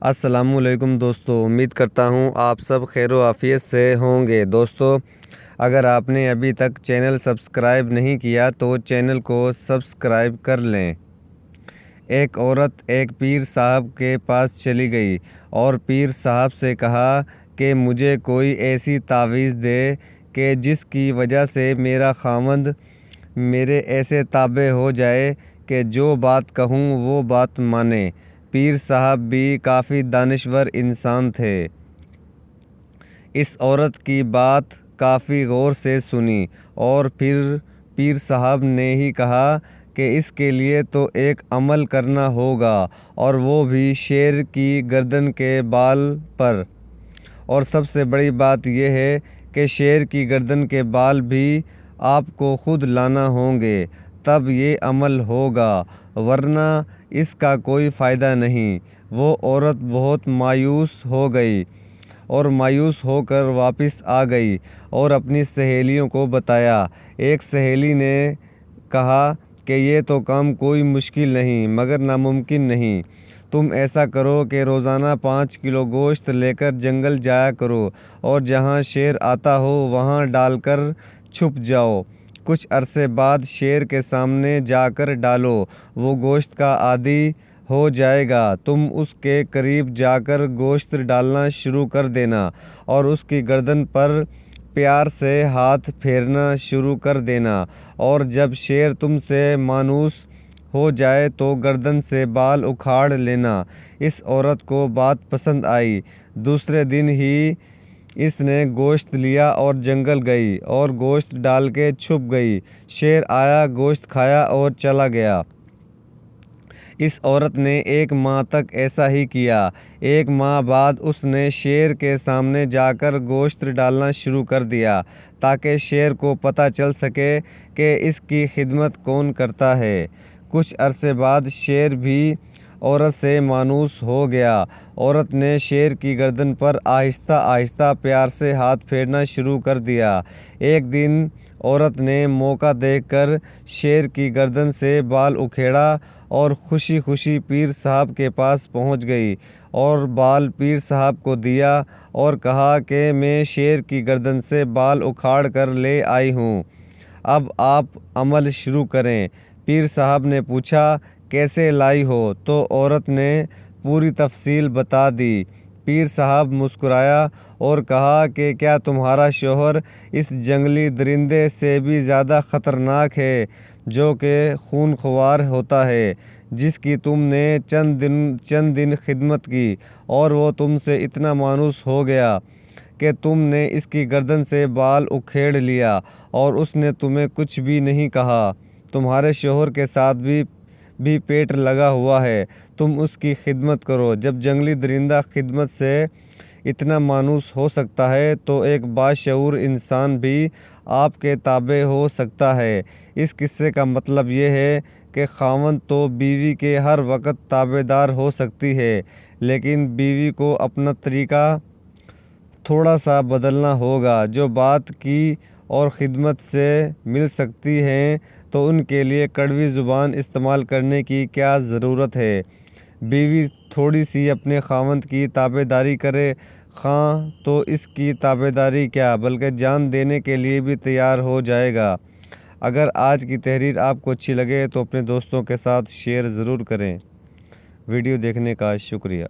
السلام علیکم دوستو، امید کرتا ہوں آپ سب خیر و عافیت سے ہوں گے۔ دوستو، اگر آپ نے ابھی تک چینل سبسکرائب نہیں کیا تو چینل کو سبسکرائب کر لیں۔ ایک عورت ایک پیر صاحب کے پاس چلی گئی اور پیر صاحب سے کہا کہ مجھے کوئی ایسی تعویذ دے کہ جس کی وجہ سے میرا خاوند میرے ایسے تابع ہو جائے کہ جو بات کہوں وہ بات مانے۔ پیر صاحب بھی کافی دانشور انسان تھے۔ اس عورت کی بات کافی غور سے سنی اور پھر پیر صاحب نے ہی کہا کہ اس کے لیے تو ایک عمل کرنا ہوگا، اور وہ بھی شیر کی گردن کے بال پر۔ اور سب سے بڑی بات یہ ہے کہ شیر کی گردن کے بال بھی آپ کو خود لانا ہوں گے، تب یہ عمل ہوگا، ورنہ اس کا کوئی فائدہ نہیں۔ وہ عورت بہت مایوس ہو گئی اور مایوس ہو کر واپس آ گئی اور اپنی سہیلیوں کو بتایا۔ ایک سہیلی نے کہا کہ یہ تو کام کوئی مشکل نہیں مگر ناممکن نہیں۔ تم ایسا کرو کہ روزانہ 5 کلو گوشت لے کر جنگل جایا کرو اور جہاں شیر آتا ہو وہاں ڈال کر چھپ جاؤ۔ کچھ عرصے بعد شیر کے سامنے جا کر ڈالو، وہ گوشت کا عادی ہو جائے گا۔ تم اس کے قریب جا کر گوشت ڈالنا شروع کر دینا اور اس کی گردن پر پیار سے ہاتھ پھیرنا شروع کر دینا، اور جب شیر تم سے مانوس ہو جائے تو گردن سے بال اکھاڑ لینا۔ اس عورت کو بات پسند آئی۔ دوسرے دن ہی اس نے گوشت لیا اور جنگل گئی اور گوشت ڈال کے چھپ گئی۔ شیر آیا، گوشت کھایا اور چلا گیا۔ اس عورت نے 1 ماہ تک ایسا ہی کیا۔ 1 ماہ بعد اس نے شیر کے سامنے جا کر گوشت ڈالنا شروع کر دیا تاکہ شیر کو پتہ چل سکے کہ اس کی خدمت کون کرتا ہے۔ کچھ عرصے بعد شیر بھی عورت سے مانوس ہو گیا۔ عورت نے شیر کی گردن پر آہستہ آہستہ پیار سے ہاتھ پھیرنا شروع کر دیا۔ ایک دن عورت نے موقع دیکھ کر شیر کی گردن سے بال اکھیڑا اور خوشی خوشی پیر صاحب کے پاس پہنچ گئی اور بال پیر صاحب کو دیا اور کہا کہ میں شیر کی گردن سے بال اکھاڑ کر لے آئی ہوں، اب آپ عمل شروع کریں۔ پیر صاحب نے پوچھا کیسے لائی ہو؟ تو عورت نے پوری تفصیل بتا دی۔ پیر صاحب مسکرایا اور کہا کہ کیا تمہارا شوہر اس جنگلی درندے سے بھی زیادہ خطرناک ہے جو کہ خون خوار ہوتا ہے، جس کی تم نے چند دن خدمت کی اور وہ تم سے اتنا مانوس ہو گیا کہ تم نے اس کی گردن سے بال اکھیڑ لیا اور اس نے تمہیں کچھ بھی نہیں کہا؟ تمہارے شوہر کے ساتھ بھی پیٹ لگا ہوا ہے، تم اس کی خدمت کرو۔ جب جنگلی درندہ خدمت سے اتنا مانوس ہو سکتا ہے تو ایک باشعور انسان بھی آپ کے تابع ہو سکتا ہے۔ اس قصے کا مطلب یہ ہے کہ خاوند تو بیوی کے ہر وقت تابع دار ہو سکتی ہے، لیکن بیوی کو اپنا طریقہ تھوڑا سا بدلنا ہوگا۔ جو بات کی اور خدمت سے مل سکتی ہیں تو ان کے لیے کڑوی زبان استعمال کرنے کی کیا ضرورت ہے؟ بیوی تھوڑی سی اپنے خاوند کی تابع داری کرے، خواہ تو اس کی تابع داری کیا بلکہ جان دینے کے لیے بھی تیار ہو جائے گا۔ اگر آج کی تحریر آپ کو اچھی لگے تو اپنے دوستوں کے ساتھ شیئر ضرور کریں۔ ویڈیو دیکھنے کا شکریہ۔